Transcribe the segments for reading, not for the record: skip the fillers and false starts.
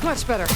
Much better.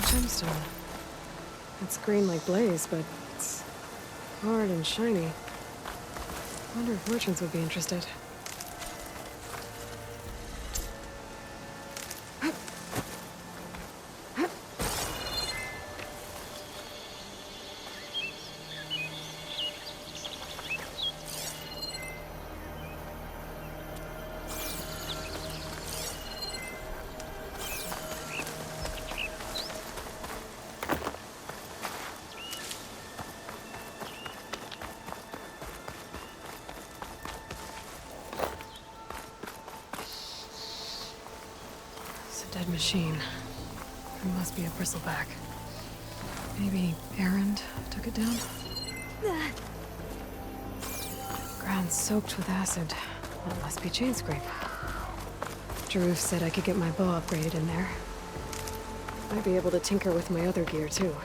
Gemstone. It's green like blaze, but it's hard and shiny. I wonder if merchants would be interested. Dead machine. It must be a bristleback. Maybe Errand took it down? Ground soaked with acid. That must be chain scrape. Jaruf said I could get my bow upgraded in there. Might be able to tinker with my other gear too.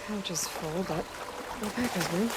Pouch is full, but no packers room.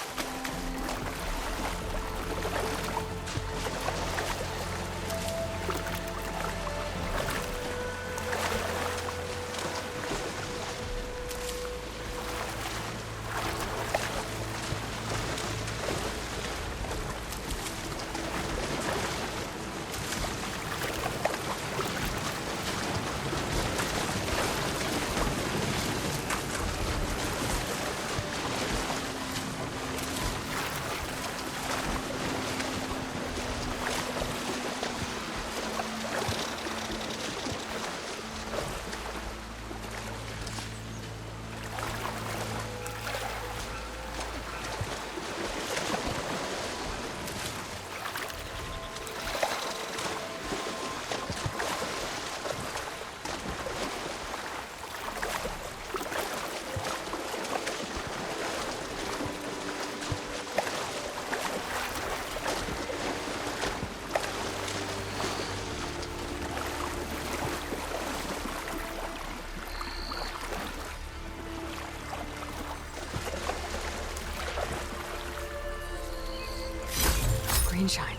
green shine.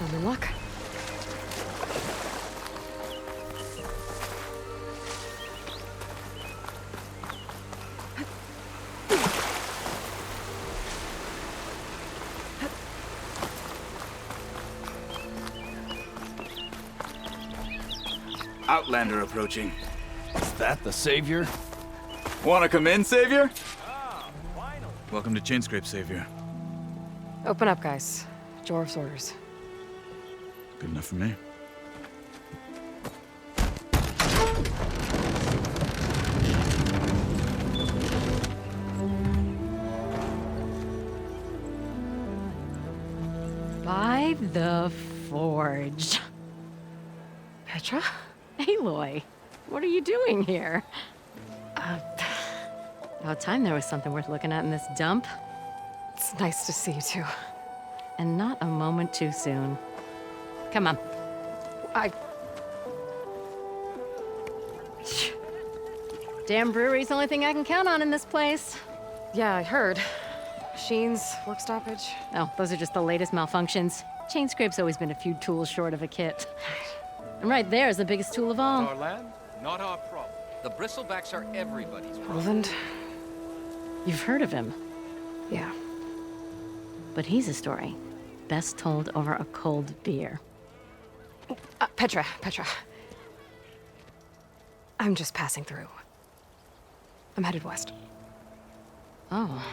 I'm in luck. Outlander approaching. Is that the Savior? Wanna come in, Savior? Welcome to Chainscrape, Savior. Open up, guys. Jorv's orders. Good enough for me. By the Forge. Petra? Aloy, what are you doing here? About time there was something worth looking at in this dump. It's nice to see you too. And not a moment too soon. Come on. Damn brewery's the only thing I can count on in this place. Yeah, I heard. Machines, work stoppage. Oh, those are just the latest malfunctions. Chainscrape's always been a few tools short of a kit. And right there is the biggest tool of all. Our land, not our problem. The bristlebacks are everybody's problem. Roland? You've heard of him, Yeah. but he's a story best told over a cold beer. Petra. I'm just passing through. I'm headed west. Oh,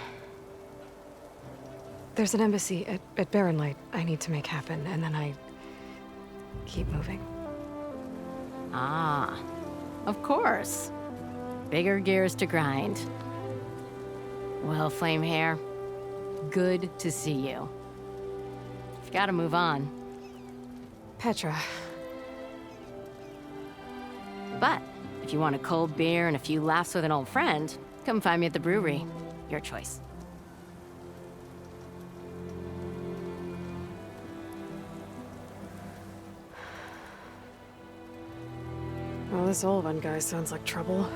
There's an embassy at Barren Light I need to make happen, and then I keep moving. ah, of course. Bigger gears to grind. Well, Flamehair, good to see you. You've got to move on. Petra. But if you want a cold beer and a few laughs with an old friend, come find me at the brewery. Your choice. Well, this old one guy sounds like trouble.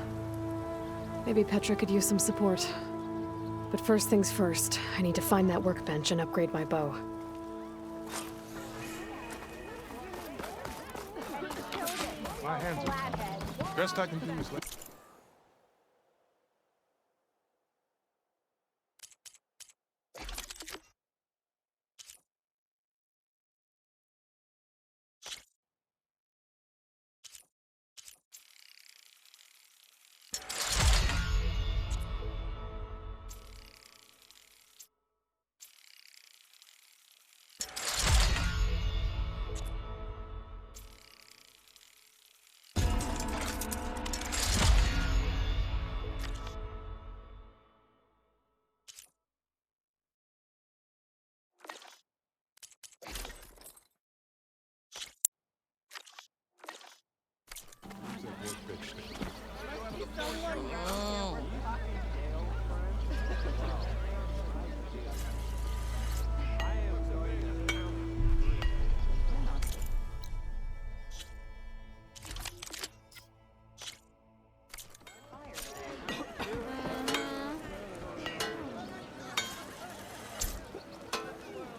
Maybe Petra could use some support. But first things first, I need to find that workbench and upgrade my bow. My hands are best I can do is let...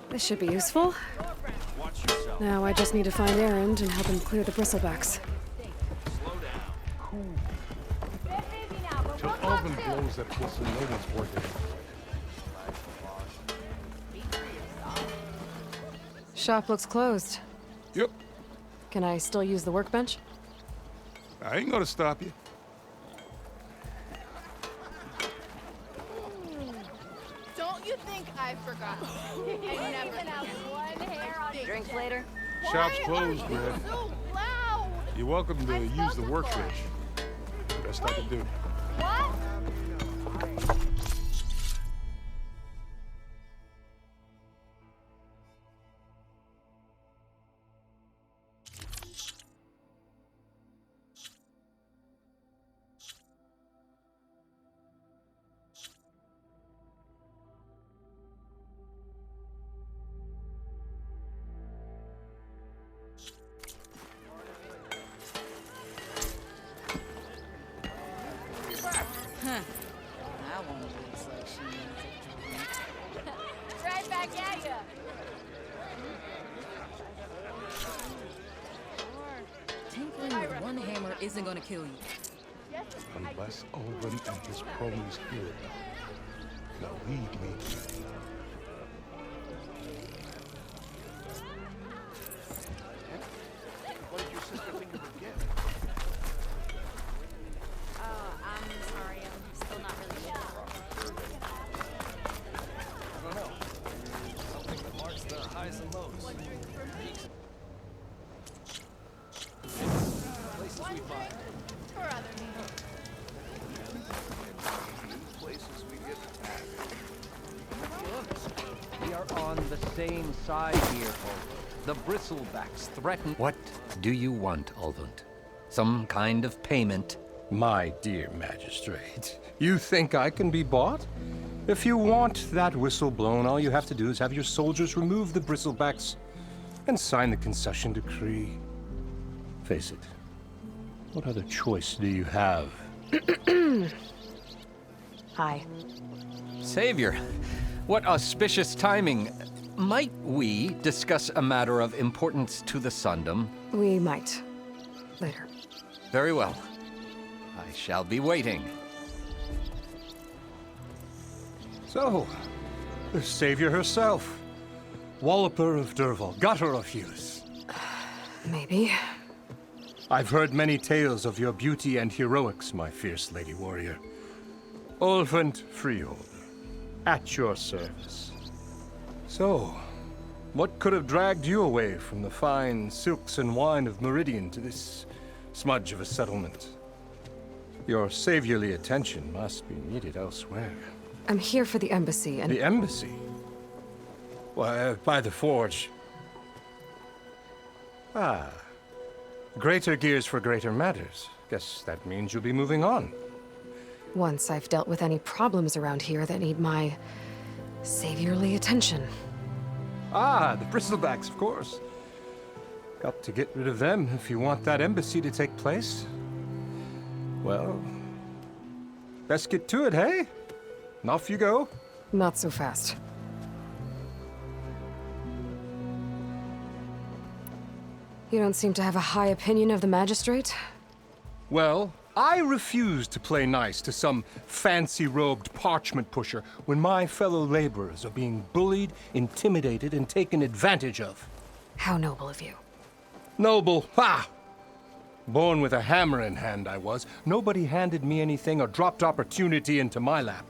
This should be useful. Now I just need to find Erend and help him clear the bristlebacks. Till Alvin blows that whistle, no one's working. Shop looks closed. Yep, Can I still use the workbench? I ain't gonna stop you. Don't you think I forgot? I never have one hair on your Drinks head. later? Shop's Why closed, are you Red. so loud? You're welcome to I'm use supposed the to workbench. Best I can do. What? isn't gonna kill you. Unless Olin and his cronies hear it. Now lead me. What did your sister think you would get? I'm sorry, I'm still not really sure. I don't know. Something that marks the highs and lows. Places we find. For other people. Places we get We are on the same side here, folks. The bristlebacks threaten. What do you want, Ulvund? Some kind of payment? My dear magistrate, you think I can be bought? If you want that whistle blown, all you have to do is have your soldiers remove the bristlebacks and sign the concession decree. Face it, what other choice do you have? Hi. Savior, what auspicious timing. Might we discuss a matter of importance to the Sundom? We might. Later. Very well. I shall be waiting. So, the savior herself. Walloper of Derval, gutter of Hughes. Maybe. I've heard many tales of your beauty and heroics, my fierce lady warrior. Olfant Freeholder, at your service. So, what could have dragged you away from the fine silks and wine of Meridian to this smudge of a settlement? Your saviorly attention must be needed elsewhere. I'm here for the embassy and... The embassy? Why, by the forge. Ah. Greater gears for greater matters. Guess that means you'll be moving on. Once I've dealt with any problems around here that need my saviorly attention. Ah, the bristlebacks, of course. Got to get rid of them if you want that embassy to take place. Well, best get to it, hey? And off you go. Not so fast. You don't seem to have a high opinion of the magistrate? Well, I refuse to play nice to some fancy-robed parchment pusher when my fellow laborers are being bullied, intimidated, and taken advantage of. How noble of you. Noble, ha! Born with a hammer in hand, I was. Nobody handed me anything or dropped opportunity into my lap.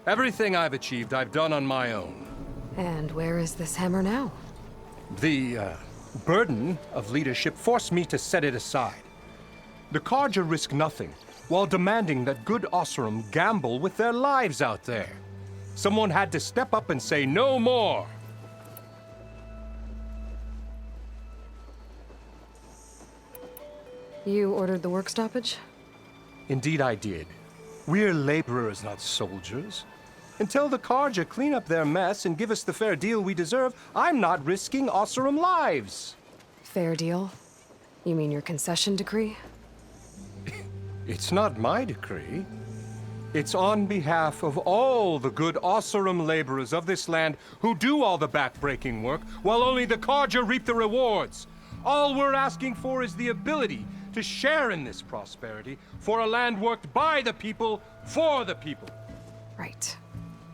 Everything I've achieved, I've done on my own. And where is this hammer now? The, burden of leadership forced me to set it aside. The Carja risk nothing, while demanding that good Osseram gamble with their lives out there. Someone had to step up and say no more. You ordered the work stoppage? Indeed I did. We're laborers, not soldiers. Until the Carja clean up their mess and give us the fair deal we deserve, I'm not risking Osseram lives. Fair deal? You mean your concession decree? It's not my decree. It's on behalf of all the good Osseram laborers of this land who do all the backbreaking work, while only the Carja reap the rewards. All we're asking for is the ability to share in this prosperity for a land worked by the people, for the people. Right.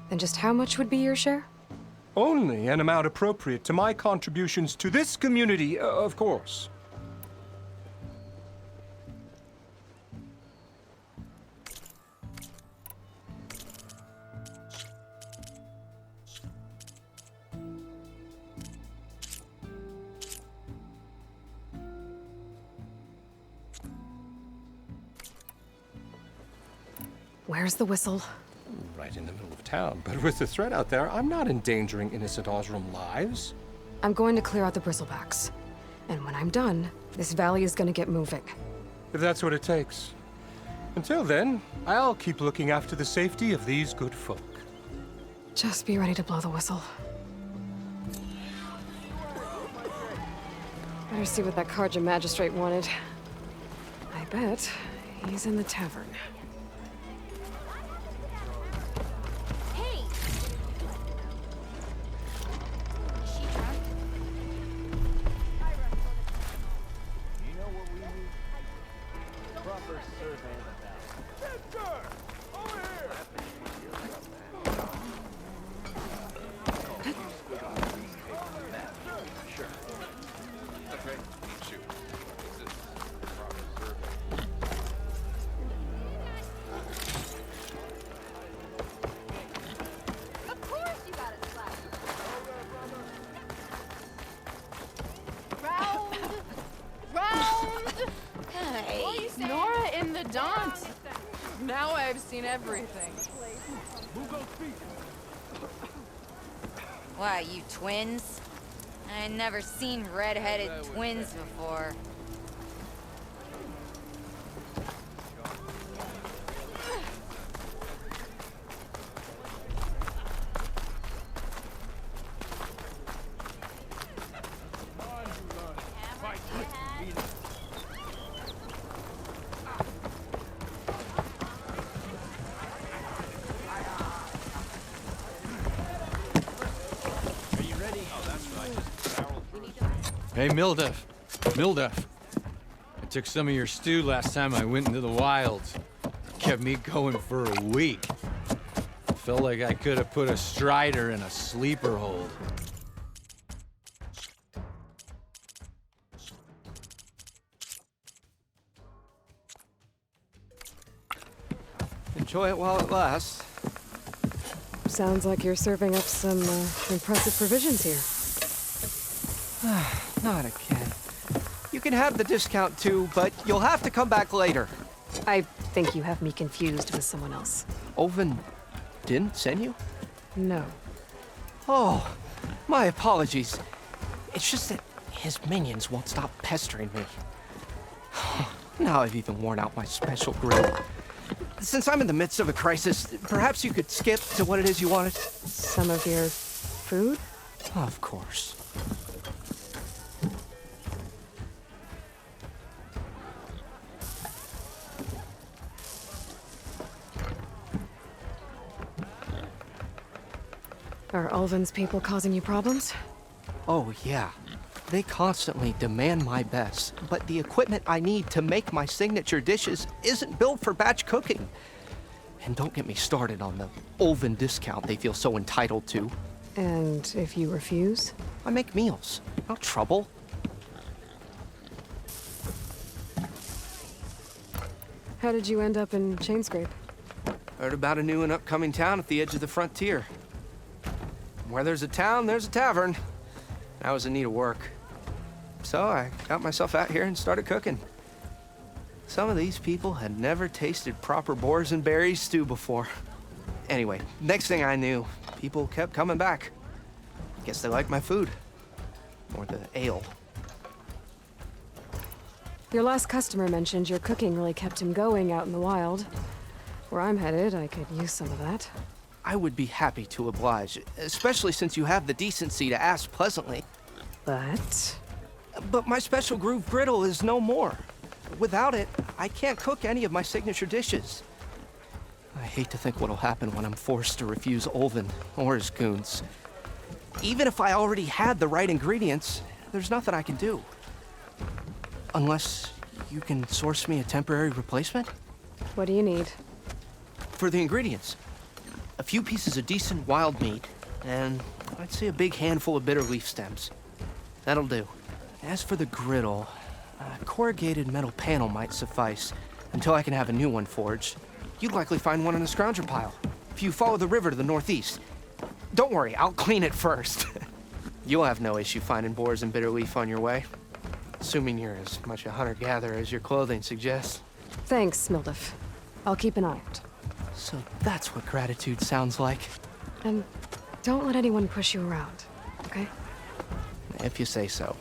Then just how much would be your share? Only an amount appropriate to my contributions to this community, of course. Where's the whistle? Right in the middle of town, but with the threat out there, I'm not endangering innocent Osram lives. I'm going to clear out the bristlebacks. And when I'm done, this valley is going to get moving. If that's what it takes. Until then, I'll keep looking after the safety of these good folk. Just be ready to blow the whistle. Better see what that Carja magistrate wanted. I bet he's in the tavern. Hey! Is she drunk? Of course you got it slapped. Round. Hey, Nora in the Daunt. Now I've seen everything. Why, you twins? I never seen red-headed twins before. Hey, Mildef. Mildef. I took some of your stew last time I went into the wilds. Kept me going for a week. Felt like I could have put a strider in a sleeper hold. Enjoy it while it lasts. Sounds like you're serving up some impressive provisions here. Not again. You can have the discount too, but you'll have to come back later. I think you have me confused with someone else. Oven didn't send you? No. Oh, my apologies. It's just that his minions won't stop pestering me. Now I've even worn out my special grill. Since I'm in the midst of a crisis, perhaps you could skip to what it is you wanted? Some of your food? Of course. Are Ulvin's people causing you problems? Oh, yeah. They constantly demand my best, but the equipment I need to make my signature dishes isn't built for batch cooking. And don't get me started on the Ulvin discount they feel so entitled to. And if you refuse? I make meals, no trouble. How did you end up in Chainscrape? Heard about a new and upcoming town at the edge of the frontier. Where there's a town, there's a tavern. I was in need of work. So I got myself out here and started cooking. Some of these people had never tasted proper boars and berries stew before. Anyway, next thing I knew, people kept coming back. Guess they liked my food. Or the ale. Your last customer mentioned your cooking really kept him going out in the wild. Where I'm headed, I could use some of that. I would be happy to oblige, especially since you have the decency to ask pleasantly. But my special groove griddle is no more. Without it, I can't cook any of my signature dishes. I hate to think what'll happen when I'm forced to refuse Ulvin or his goons. Even if I already had the right ingredients, there's nothing I can do. Unless you can source me a temporary replacement? what do you need? For the ingredients, a few pieces of decent wild meat, and I'd say a big handful of bitter leaf stems. That'll do. As for the griddle, a corrugated metal panel might suffice until I can have a new one forged. You'd likely find one in the scrounger pile, if you follow the river to the northeast. Don't worry, I'll clean it first. You'll have no issue finding boars and bitter leaf on your way. Assuming you're as much a hunter-gatherer as your clothing suggests. Thanks, Mildef. I'll keep an eye out. So that's what gratitude sounds like. And don't let anyone push you around, okay? If you say so.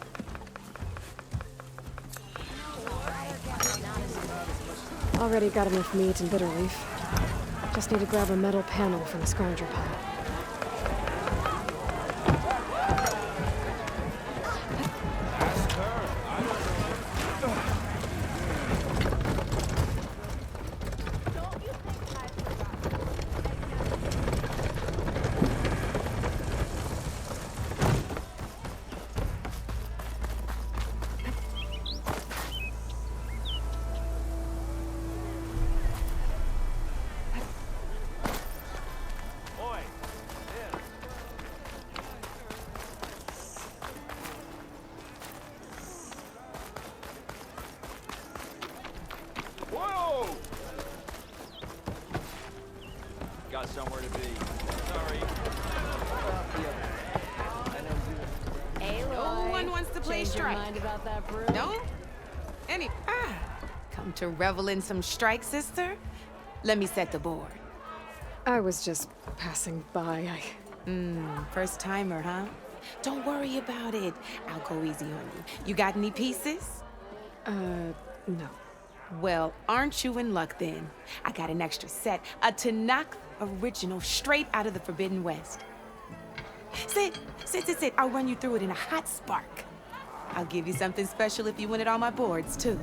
Already got enough meat and bitter leaf. Just need to grab a metal panel from the scrounger pile. got somewhere to be. Sorry. No one wants to play strike. Mind about that brew? No? Come to revel in some strike, sister? Let me set the board. I was just passing by. First timer, huh? Don't worry about it. I'll go easy on you. You got any pieces? No. Well, aren't you in luck then? I got an extra set, a Tanakh original straight out of the Forbidden West. Sit. I'll run you through it in a hot spark. I'll give you something special if you win it on my boards, too.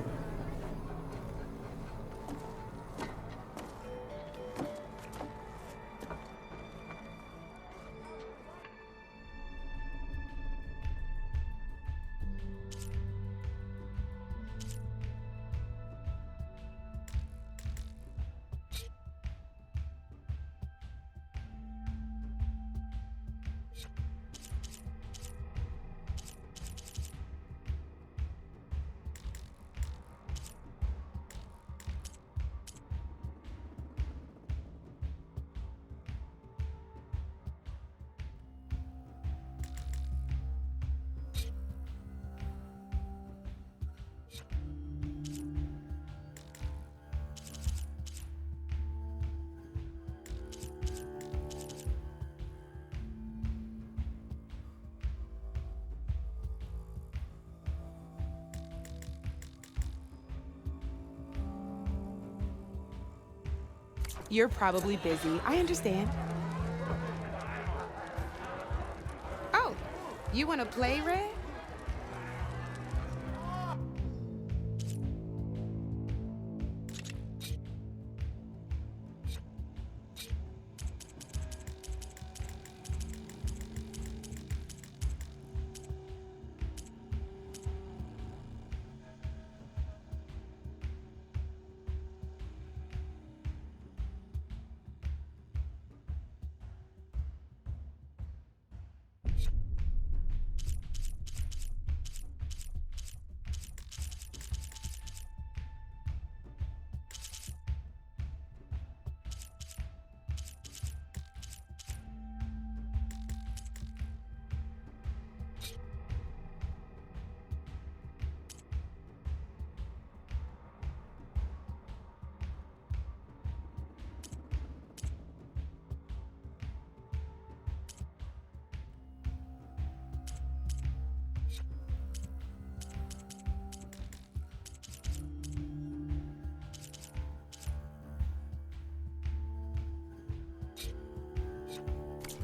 You're probably busy. I understand. Oh, you want to play, Red?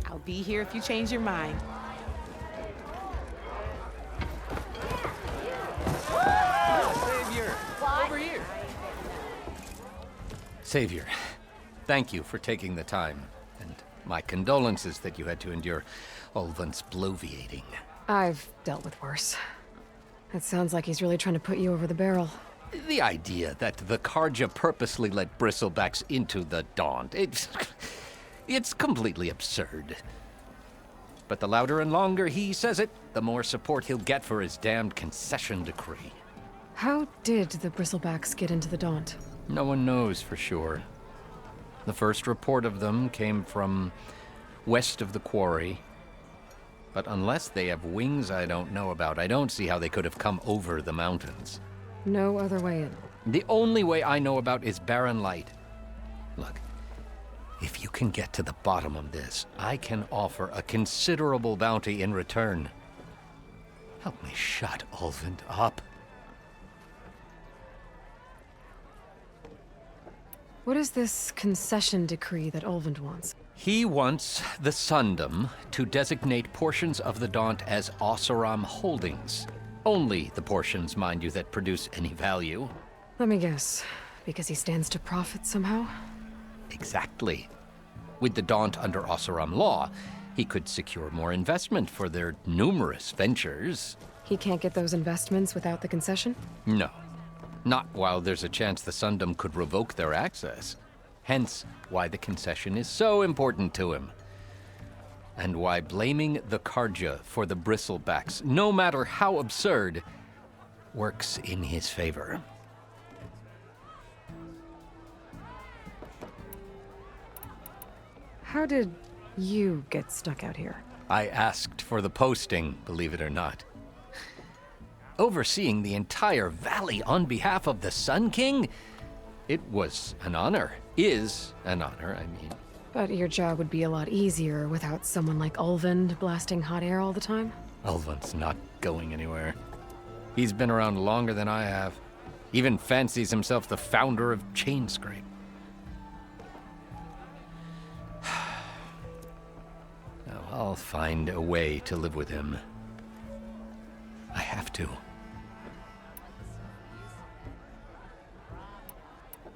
I'll be here if you change your mind. Savior! Over here! Savior, thank you for taking the time, and my condolences that you had to endure Ulvund's bloviating. I've dealt with worse. It sounds like he's really trying to put you over the barrel. The idea that the Karja purposely let bristlebacks into the Daunt, it's completely absurd. But the louder and longer he says it, the more support he'll get for his damned concession decree. How did the bristlebacks get into the Daunt? No one knows for sure. The first report of them came from west of the quarry. But unless they have wings I don't know about, I don't see how they could have come over the mountains. No other way in. The only way I know about is barren light. Look, if you can get to the bottom of this, I can offer a considerable bounty in return. Help me shut Ulvund up. What is this concession decree that Ulvund wants? He wants the Sundom to designate portions of the Daunt as Oseram holdings. Only the portions, mind you, that produce any value. Let me guess. Because he stands to profit somehow? Exactly. With the Daunt under Oseram law, he could secure more investment for their numerous ventures. He can't get those investments without the concession? No. Not while there's a chance the Sundom could revoke their access. Hence, why the concession is so important to him. And why blaming the Karja for the bristlebacks, no matter how absurd, works in his favor. How did you get stuck out here? I asked for the posting, believe it or not. Overseeing the entire valley on behalf of the Sun King? It was an honor. Is an honor, I mean. But your job would be a lot easier without someone like Ulvund blasting hot air all the time? Ulvund's not going anywhere. He's been around longer than I have. Even fancies himself the founder of Chainscrape. Now, I'll find a way to live with him. I have to.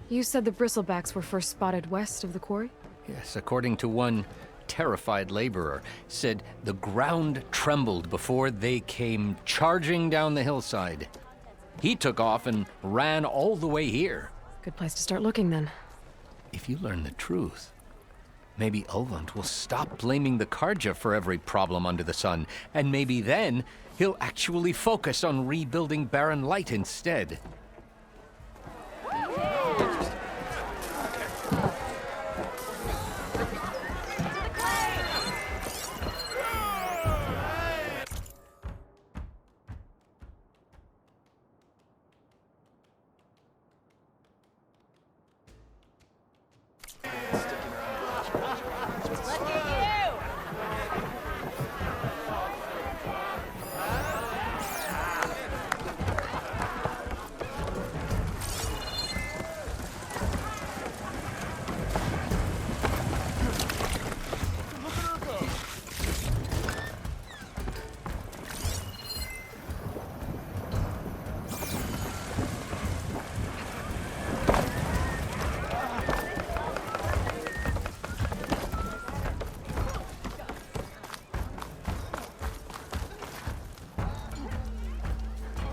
You said the bristlebacks were first spotted west of the quarry? Yes, according to one terrified laborer, said the ground trembled before they came charging down the hillside. He took off and ran all the way here. Good place to start looking, then. If you learn the truth, maybe Ulvund will stop blaming the Karja for every problem under the sun, and maybe then he'll actually focus on rebuilding Barren Light instead.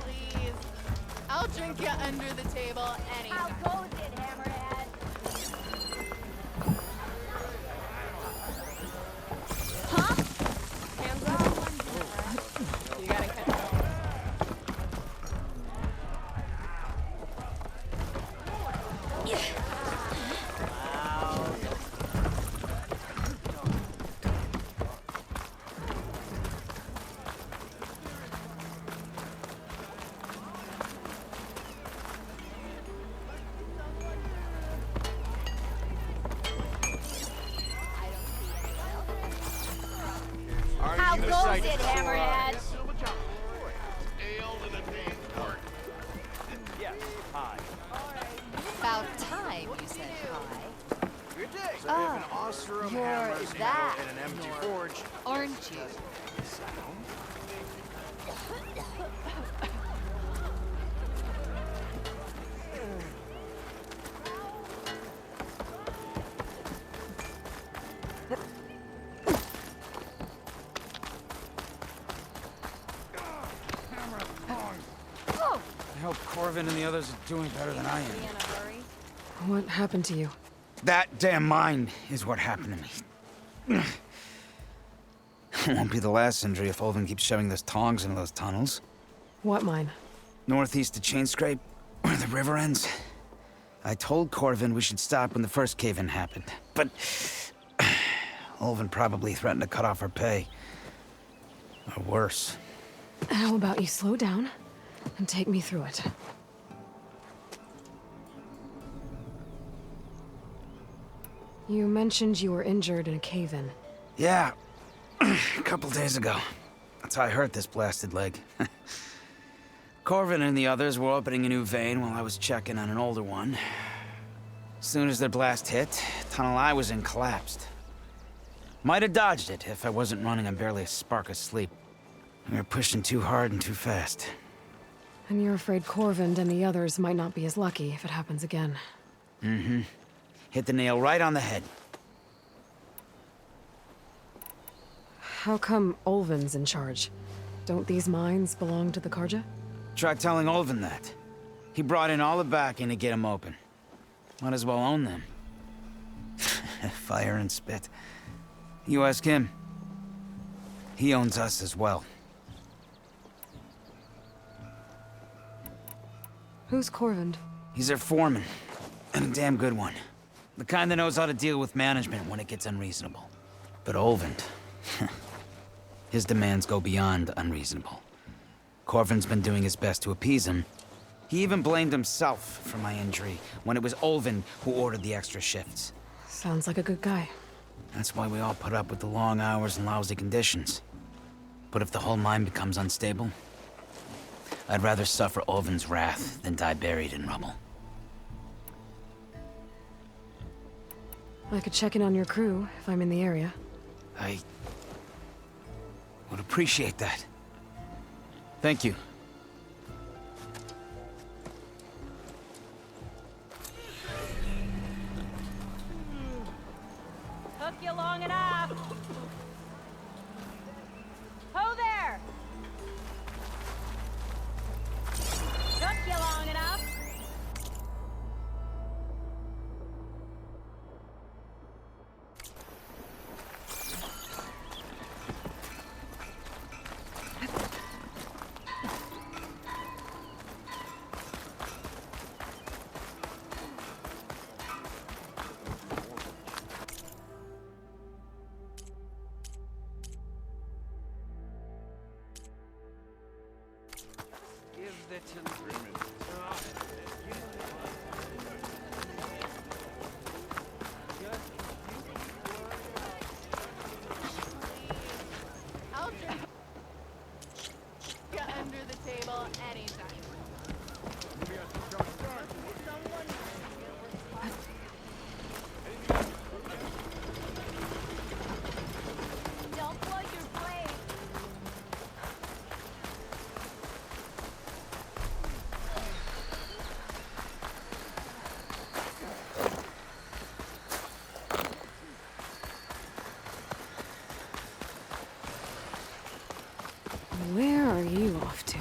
Please. I'll drink you under the table anytime. How goes it, Hammerhead? Huh? Hands off. You gotta catch up. How goes it, Hammerhead? About time you said hi. Good day. Oh, you're that, aren't you? I hope Corvin and the others are doing better than I am. Be in a hurry? What happened to you? That damn mine is what happened to me. It won't be the last injury if Ulvund keeps shoving those tongs into those tunnels. What mine? Northeast of Chainscrape, where the river ends. I told Corvin we should stop when the first cave-in happened, but Ulvund probably threatened to cut off our pay. Or worse. How about you slow down and take me through it? You mentioned you were injured in a cave-in. Yeah, a couple days ago. That's how I hurt this blasted leg. Corvin and the others were opening a new vein while I was checking on an older one. As soon as their blast hit, the tunnel I was in collapsed. Might have dodged it if I wasn't running on barely a spark of sleep. We were pushing too hard and too fast. And you're afraid Corvind and the others might not be as lucky if it happens again. Mm-hmm. Hit the nail right on the head. How come Ulvund's in charge? Don't these mines belong to the Karja? Try telling Ulvund that. He brought in all the backing to get them open. Might as well own them. Fire and spit. You ask him. He owns us as well. Who's Corvind? He's their foreman. And a damn good one. The kind that knows how to deal with management when it gets unreasonable. But Olvend, his demands go beyond unreasonable. Corvin's been doing his best to appease him. He even blamed himself for my injury when it was Olvend who ordered the extra shifts. Sounds like a good guy. That's why we all put up with the long hours and lousy conditions. But if the whole mine becomes unstable, I'd rather suffer Olvend's wrath than die buried in rubble. I could check in on your crew if I'm in the area. I would appreciate that. Thank you. Took you long enough. Ho there! Took you long enough. I'll drink you under the table anytime. Don't blow your blade. Where are you off to?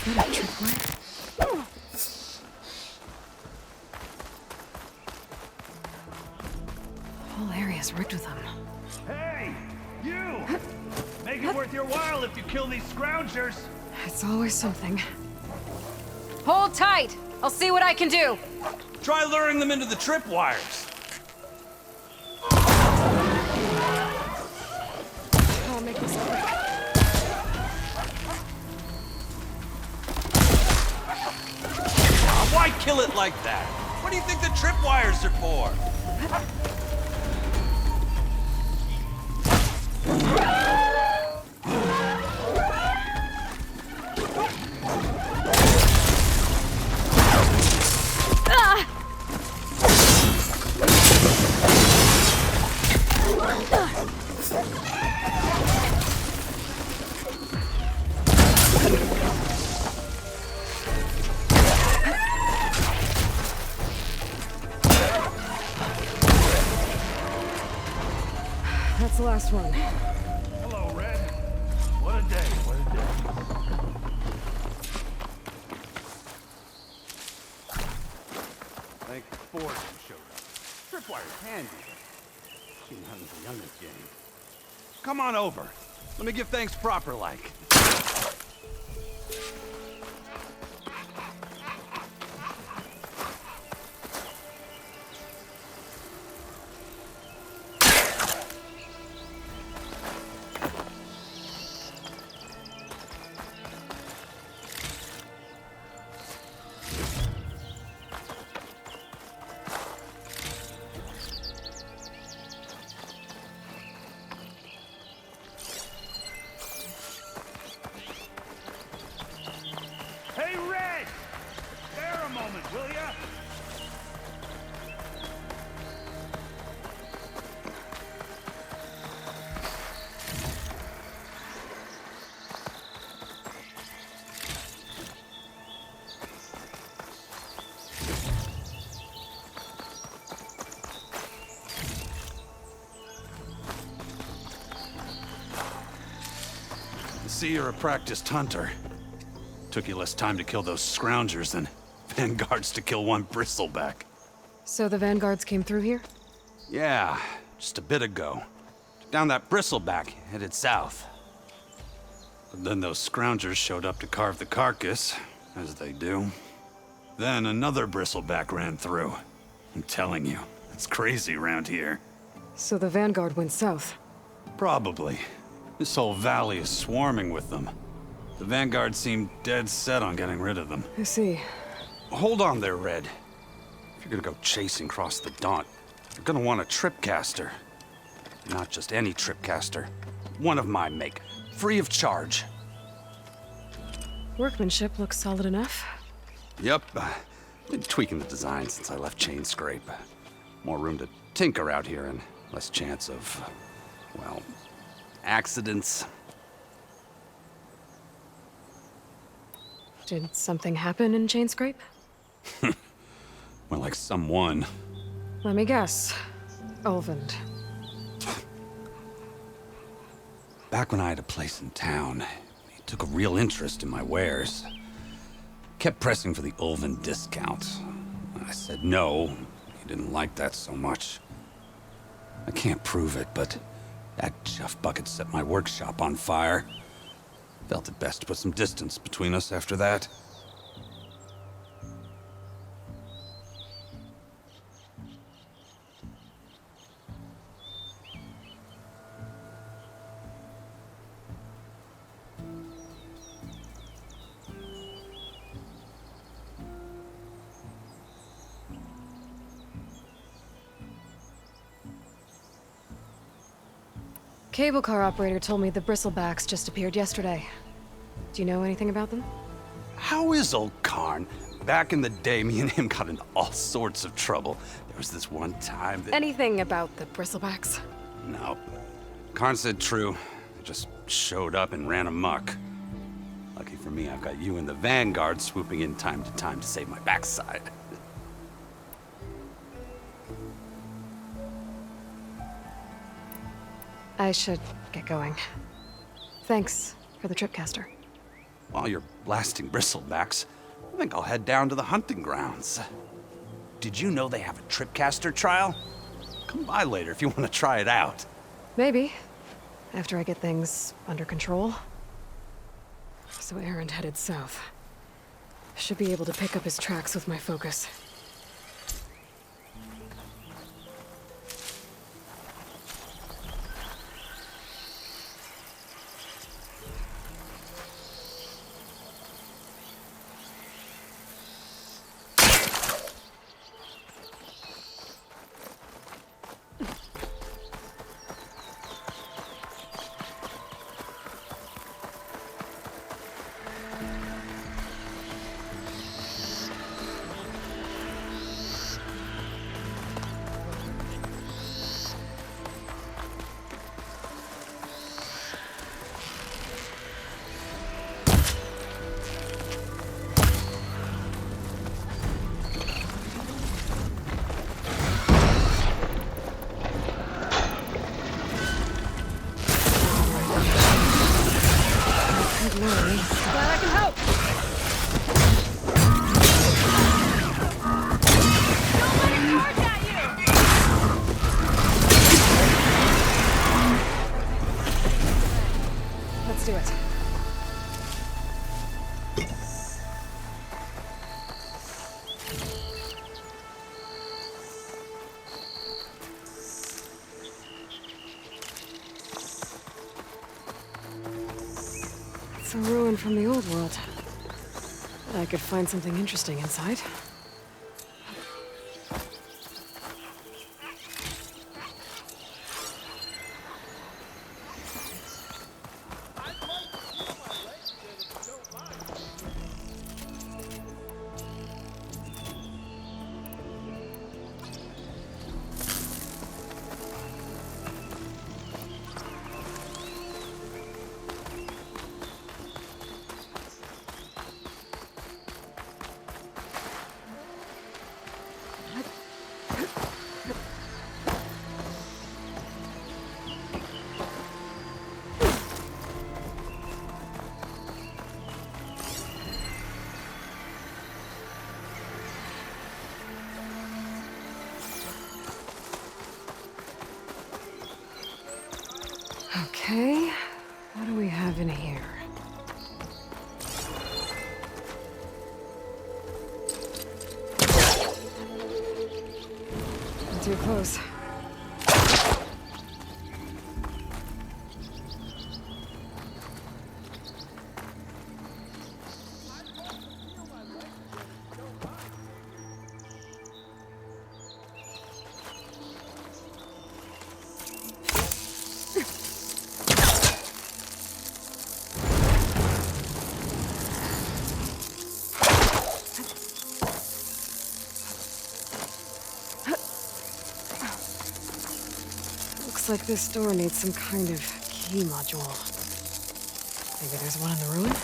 Is that a tripwire? The whole area's rigged with them. Hey! You! Make it worth your while if you kill these scroungers! It's always something. Hold tight. I'll see what I can do. Try luring them into the tripwires! I'll make this quick. Why kill it like that? What do you think the tripwires are for? That's the last one. Hello, Red. What a day, what a day. Thank Ford showed up. Tripwire's handy. She runs the youngest game. Come on over. Let me give thanks proper like. see you're a practiced hunter. Took you less time to kill those scroungers than vanguards to kill one bristleback. So the vanguards came through here? Yeah, just a bit ago. Took down that bristleback, headed south. But then those scroungers showed up to carve the carcass, as they do. Then another bristleback ran through. I'm telling you, it's crazy around here. So the vanguard went south? Probably. This whole valley is swarming with them. The vanguard seemed dead set on getting rid of them. I see. Hold on there, Red. If you're gonna go chasing across the Daunt, you're gonna want a tripcaster. Not just any tripcaster. One of my make. Free of charge. Workmanship looks solid enough. Yep. Been tweaking the design since I left Chain Scrape. More room to tinker out here and less chance of, well, accidents. Did something happen in Chain Scrape? Well, like someone. Let me guess. Ulvund. Back when I had a place in town, he took a real interest in my wares. Kept pressing for the Ulvund discount. I said no. He didn't like that so much. I can't prove it, but that chuff bucket set my workshop on fire. Felt it best to put some distance between us after that. Cable car operator told me the bristlebacks just appeared yesterday. Do you know anything about them? How is old Karn? Back in the day, me and him got into all sorts of trouble. There was this one time that... Anything about the bristlebacks? No. Karn said true. They just showed up and ran amok. Lucky for me, I've got you and the Vanguard swooping in time to save my backside. I should get going. Thanks for the tripcaster. While you're blasting bristlebacks, I think I'll head down to the hunting grounds. Did you know they have a tripcaster trial? Come by later if you want to try it out. Maybe. After I get things under control. So Erend headed south. Should be able to pick up his tracks with my focus. Glad I can help! Let's do it. It's a ruin from the old world. Bet I could find something interesting inside. Okay, what do we have in here? Not too close. Looks like this door needs some kind of key module. Maybe there's one in the ruin?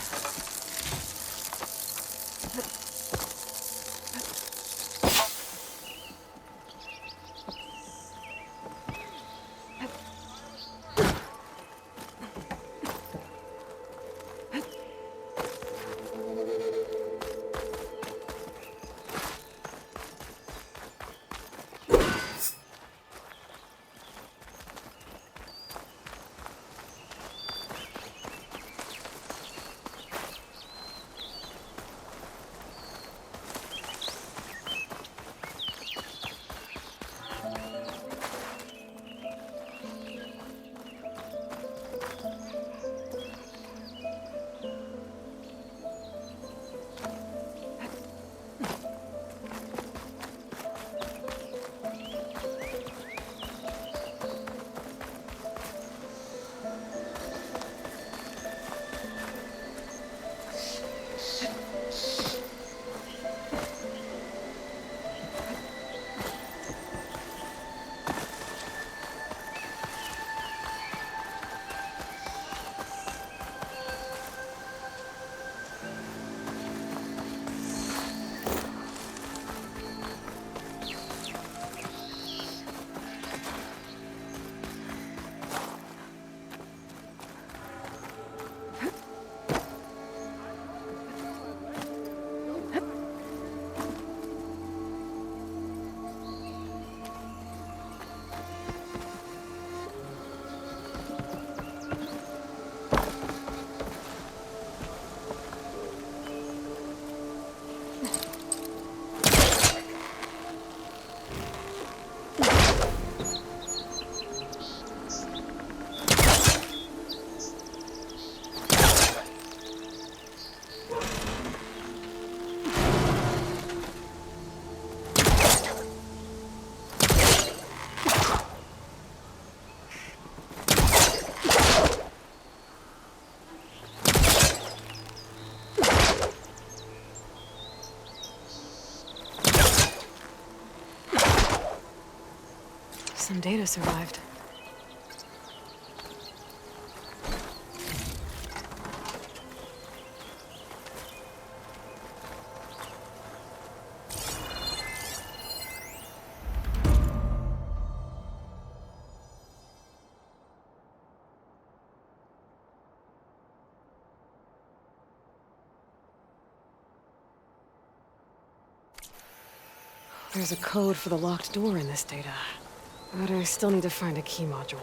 Some data survived. There's a code for the locked door in this data. But I still need to find a key module.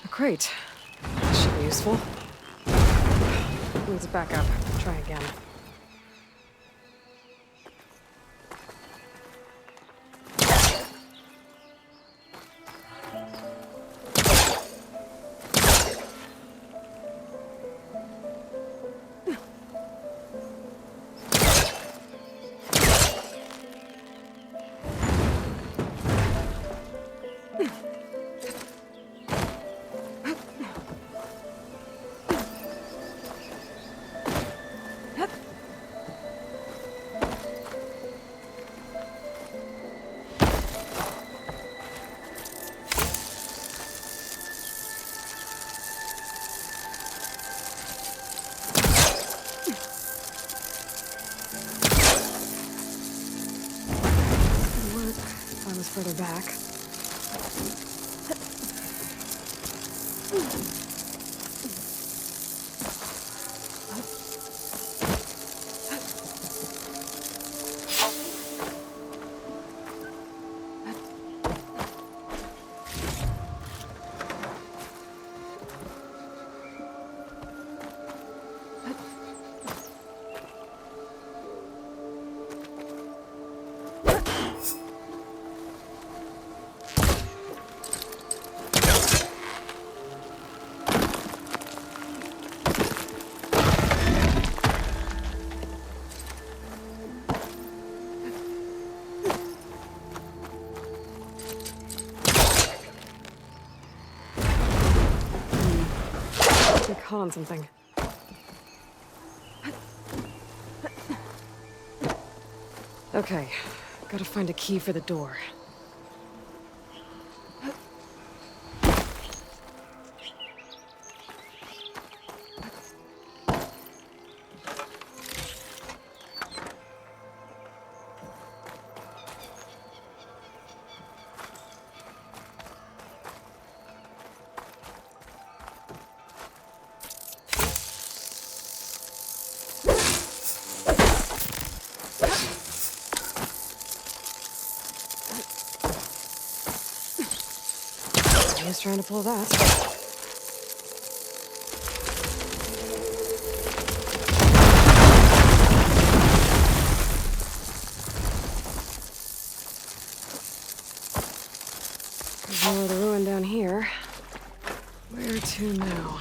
A crate. That should be useful. Needs backup. Try again. Further back. caught on something. Okay, gotta find a key for the door. He's trying to pull that. There's more of the ruin down here. Where to now?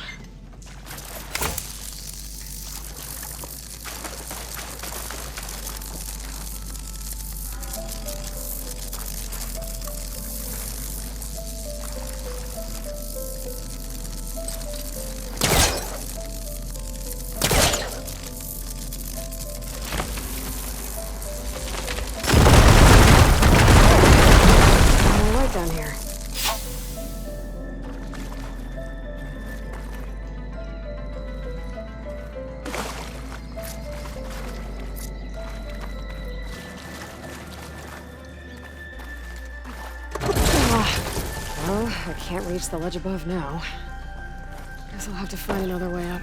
Down here. Well, I can't reach the ledge above now. Guess I'll have to find another way up.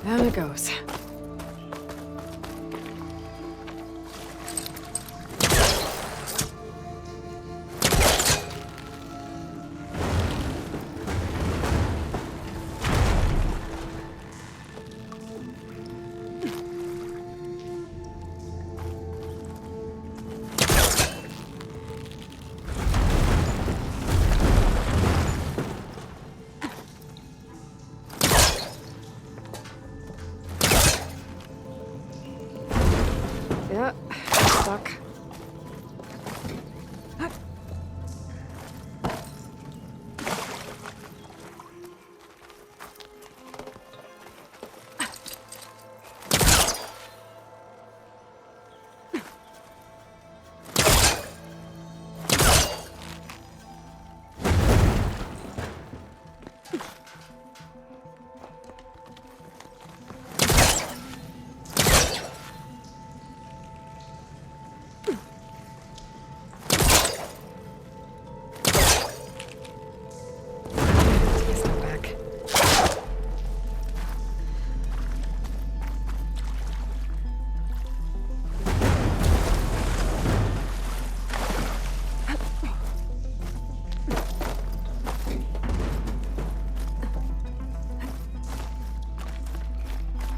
Down it goes. Yeah, stuck.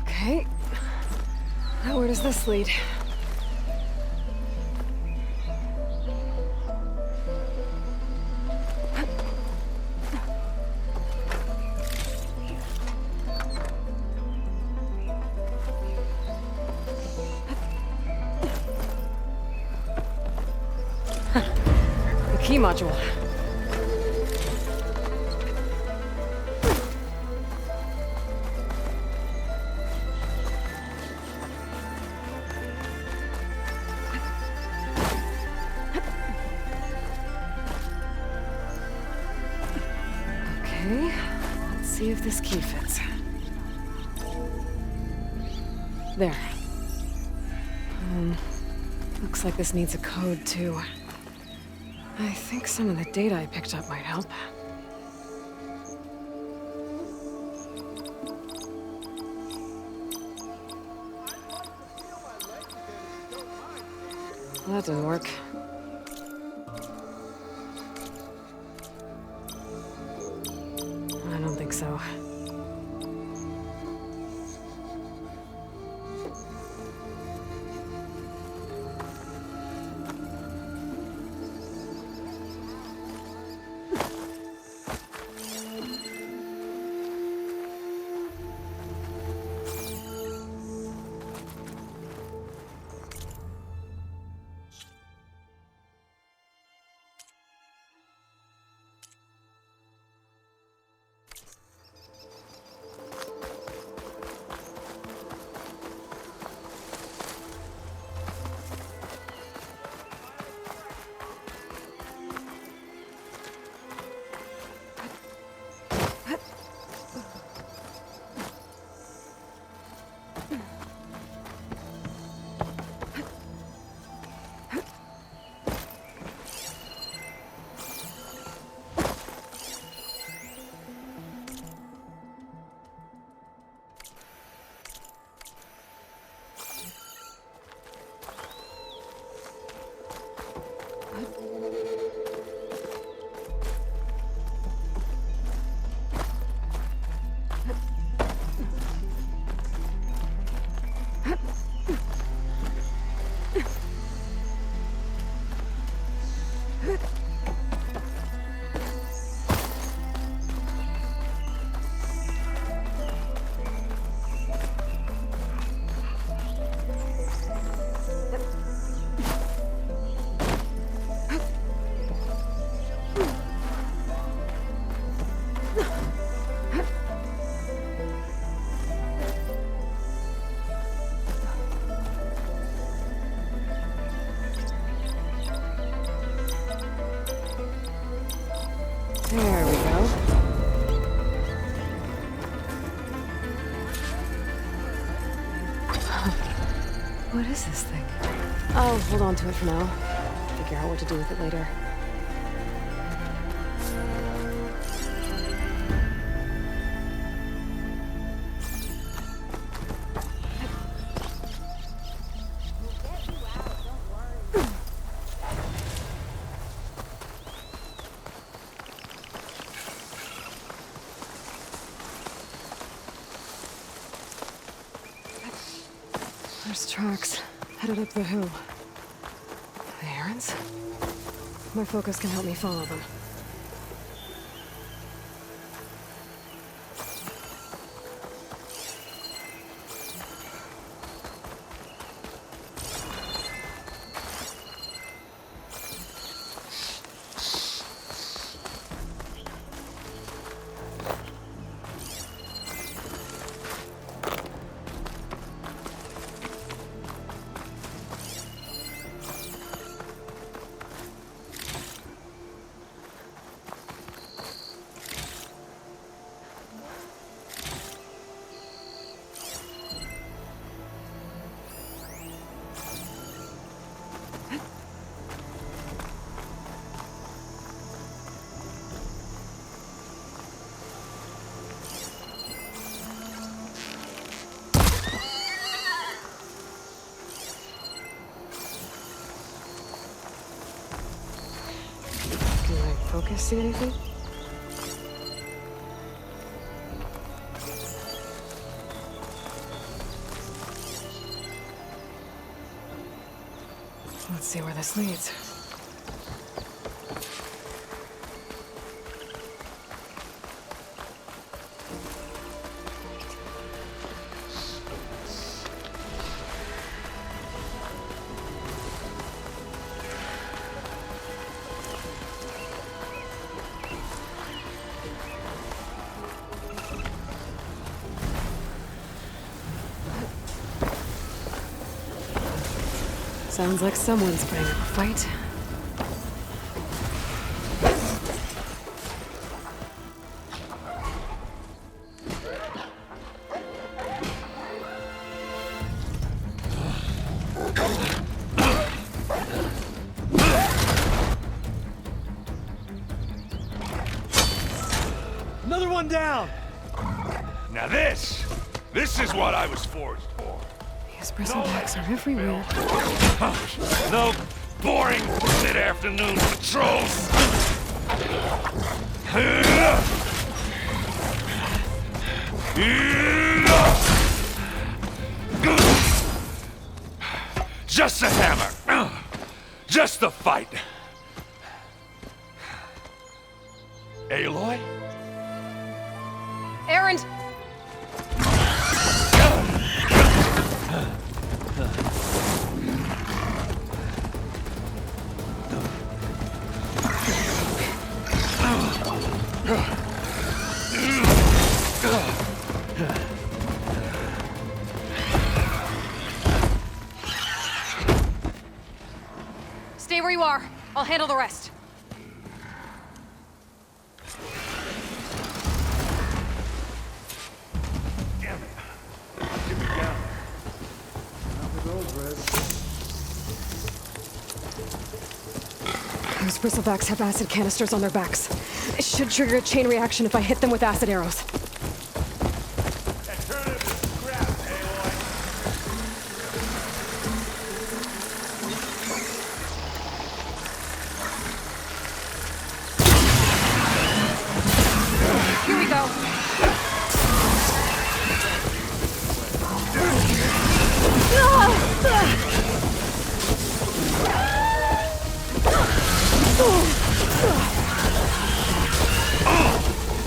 Okay. Now where does this lead? The key module. Okay, let's see if this key fits. There. Looks like this needs a code, too. I think some of the data I picked up might help. Well, that didn't work. I don't think so. What is this thing? I'll hold on to it for now. Figure out what to do with it later. There's tracks headed up the hill. The errands? My focus can help me follow them. Focus, see anything? Let's see where this leads. Sounds like someone's putting up a fight. Another one down! Now this is what I was forged for. These bristlebacks are everywhere. No boring mid-afternoon patrols. Just a hammer. Just a fight. Aloy? Errand! Stay where you are. I'll handle the rest. Damn it. Get me down. Those bristlebacks have acid canisters on their backs. It should trigger a chain reaction if I hit them with acid arrows. Here we go.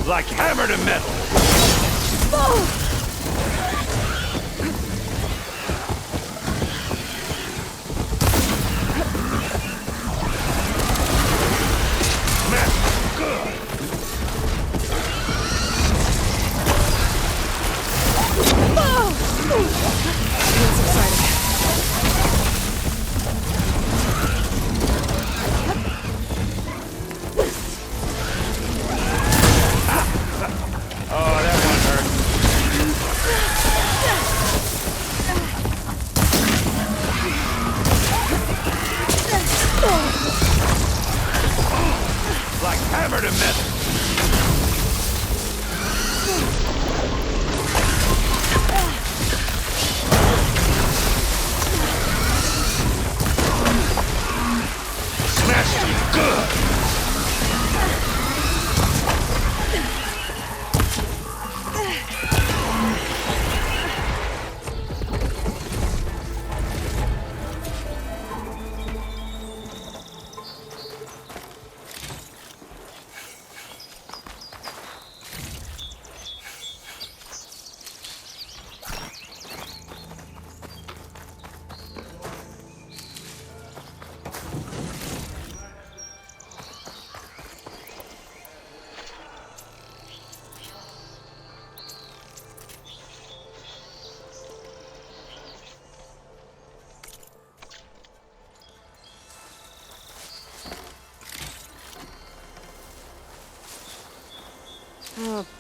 Like hammer to metal.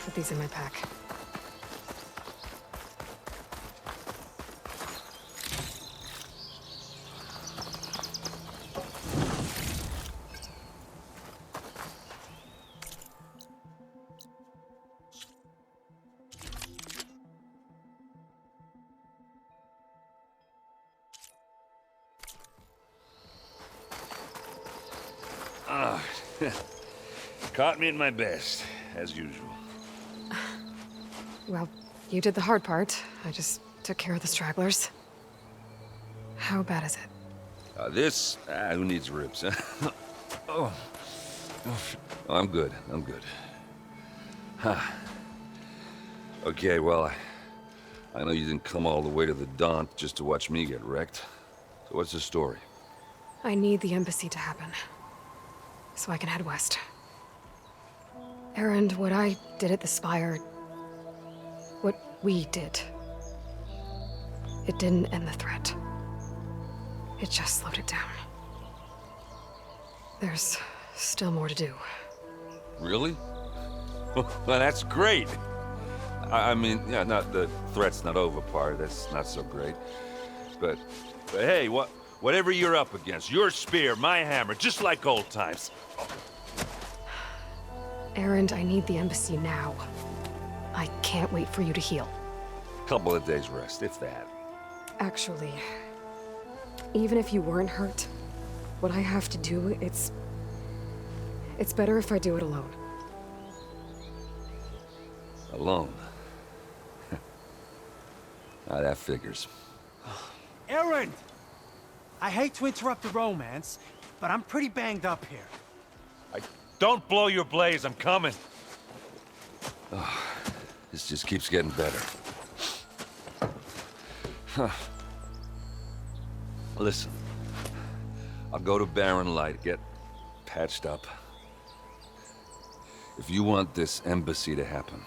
put these in my pack. Caught me at my best, as usual. Well, you did the hard part. I just took care of the stragglers. How bad is it? Who needs ribs, huh? Oh. I'm good, I'm good. Huh. Okay, well, I know you didn't come all the way to the Daunt just to watch me get wrecked. So what's the story? I need the embassy to happen, so I can head west. Erend, what I did at the Spire, what we did, it didn't end the threat. It just slowed it down. There's still more to do. Really? Well, that's great. I mean, yeah, not the threat's not over part, that's not so great. But hey, whatever you're up against, your spear, my hammer, just like old times. Erend, I need the embassy now. I can't wait for you to heal. Couple of days rest, if that. Actually, even if you weren't hurt, what I have to do, it's better if I do it alone. Alone? That figures. Erend! I hate to interrupt the romance, but I'm pretty banged up here. Don't blow your blaze, I'm coming. Oh, this just keeps getting better. Huh. Listen, I'll go to Barren Light, get patched up. If you want this embassy to happen,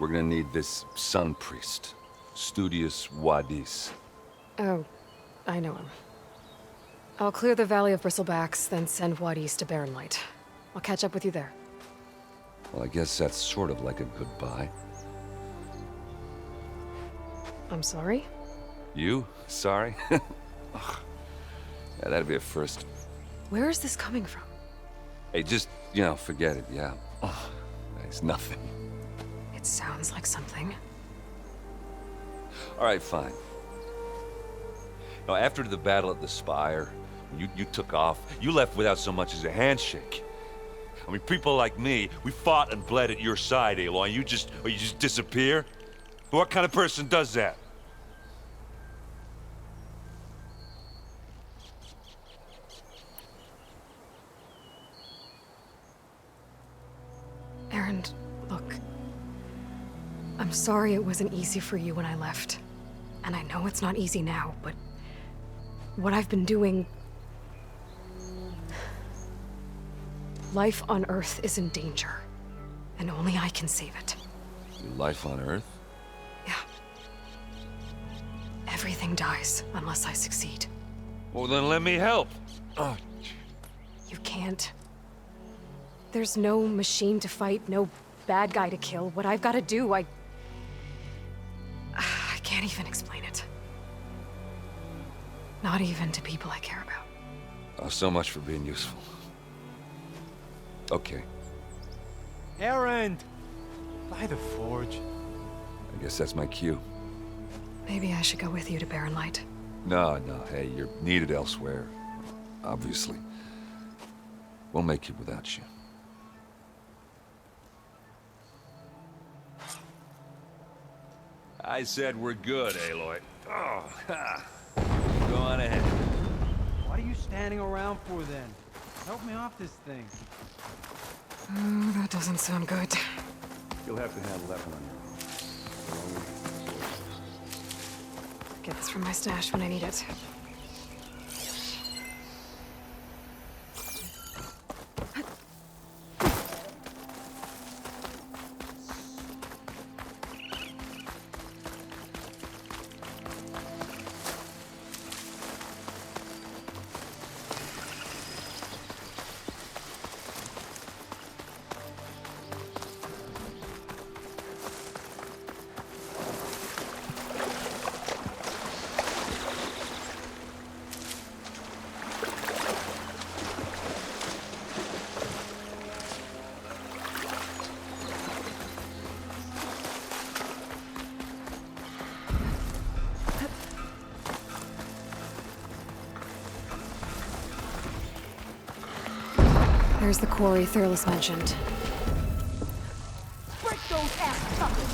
we're gonna need this sun priest, Studius Wadis. Oh, I know him. I'll clear the Valley of Bristlebacks, then send Wadis to Barren Light. I'll catch up with you there. Well, I guess that's sort of like a goodbye. I'm sorry? You? Sorry? Ugh. Yeah, that'd be a first. Where is this coming from? Hey, just, forget it, yeah. Oh, it's nothing. It sounds like something. All right, fine. Now, after the battle at the Spire, you took off, you left without so much as a handshake. I mean, people like me, we fought and bled at your side, Aloy, and you just disappear? What kind of person does that? Erend, look. I'm sorry it wasn't easy for you when I left. And I know it's not easy now, but what I've been doing... Life on Earth is in danger, and only I can save it. Your life on Earth? Yeah. Everything dies unless I succeed. Well, then let me help. Oh. You can't. There's no machine to fight, no bad guy to kill. What I've got to do, I can't even explain it. Not even to people I care about. Oh, so much for being useful. Okay. Erend! By the forge. I guess that's my cue. Maybe I should go with you to Barren Light. No, hey, you're needed elsewhere. Obviously. We'll make it without you. I said we're good, Aloy. Oh, ha. Go on ahead. What are you standing around for then? Help me off this thing. Oh, that doesn't sound good. You'll have to handle that one on your own. Get this from my stash when I need it. There's the quarry Thurles mentioned. Break those ass suckers.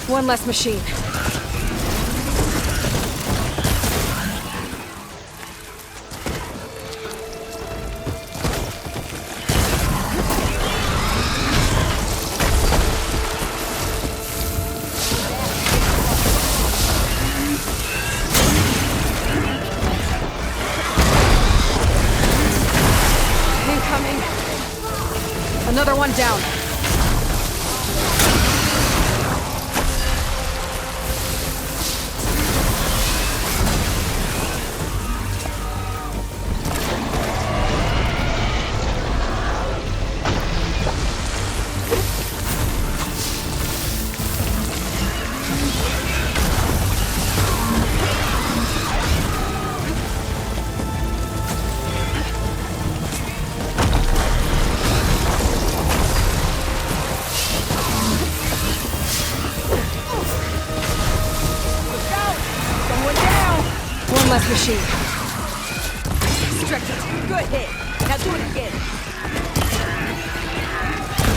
One less machine. Incoming. Another one down. One less machine. Stretch it. Good hit. Now do it again.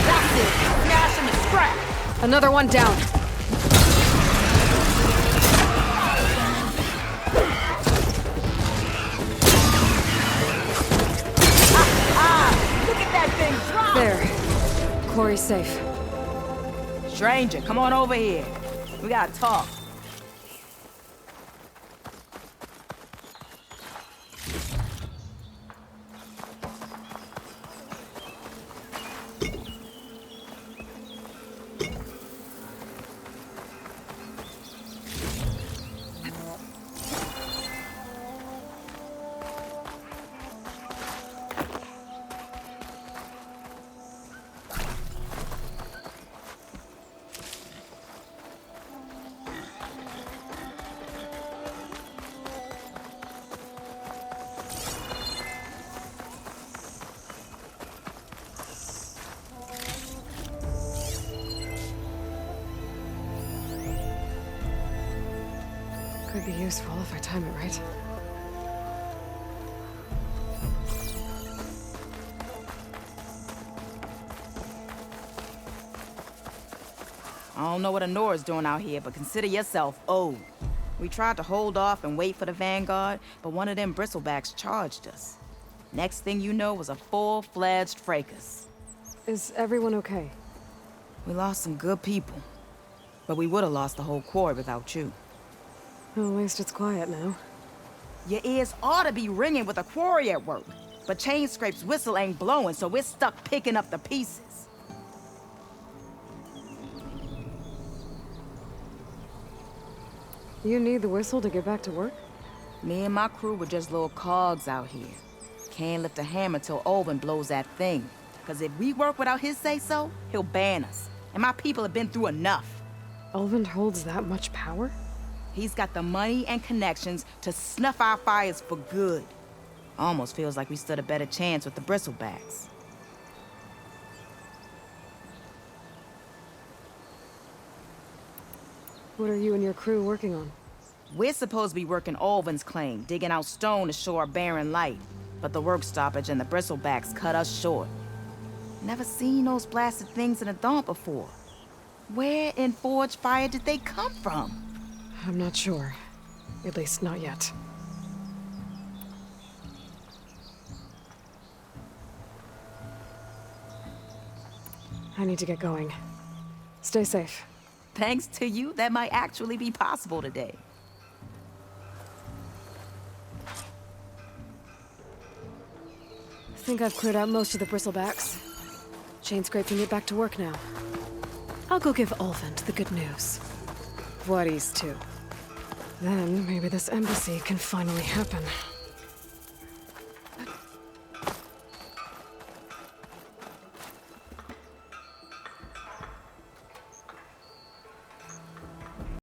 That's it. Smash him and scrap. Another one down. Look at that thing drop. There. Quarry's safe. Stranger, come on over here. We gotta talk. Could be useful if I time it right. I don't know what Honora's doing out here, but consider yourself owed. We tried to hold off and wait for the Vanguard, but one of them bristlebacks charged us. Next thing you know was a full-fledged fracas. Is everyone okay? We lost some good people, but we would have lost the whole quarry without you. Well, at least it's quiet now. Your ears ought to be ringing with a quarry at work, but Chainscrape's whistle ain't blowing, so we're stuck picking up the pieces. You need the whistle to get back to work? Me and my crew were just little cogs out here. Can't lift a hammer till Olvin blows that thing. Cause if we work without his say-so, he'll ban us. And my people have been through enough. Olvin holds that much power? He's got the money and connections to snuff our fires for good. Almost feels like we stood a better chance with the bristlebacks. What are you and your crew working on? We're supposed to be working Olvin's claim, digging out stone to show our barren light. But the work stoppage and the bristlebacks cut us short. Never seen those blasted things in a dump before. Where in Forge Fire did they come from? I'm not sure. At least not yet. I need to get going. Stay safe. Thanks to you, that might actually be possible today. I think I've cleared out most of the bristlebacks. Chainscrape can get back to work now. I'll go give Olvin the good news. Voorhees too. Then maybe this embassy can finally happen.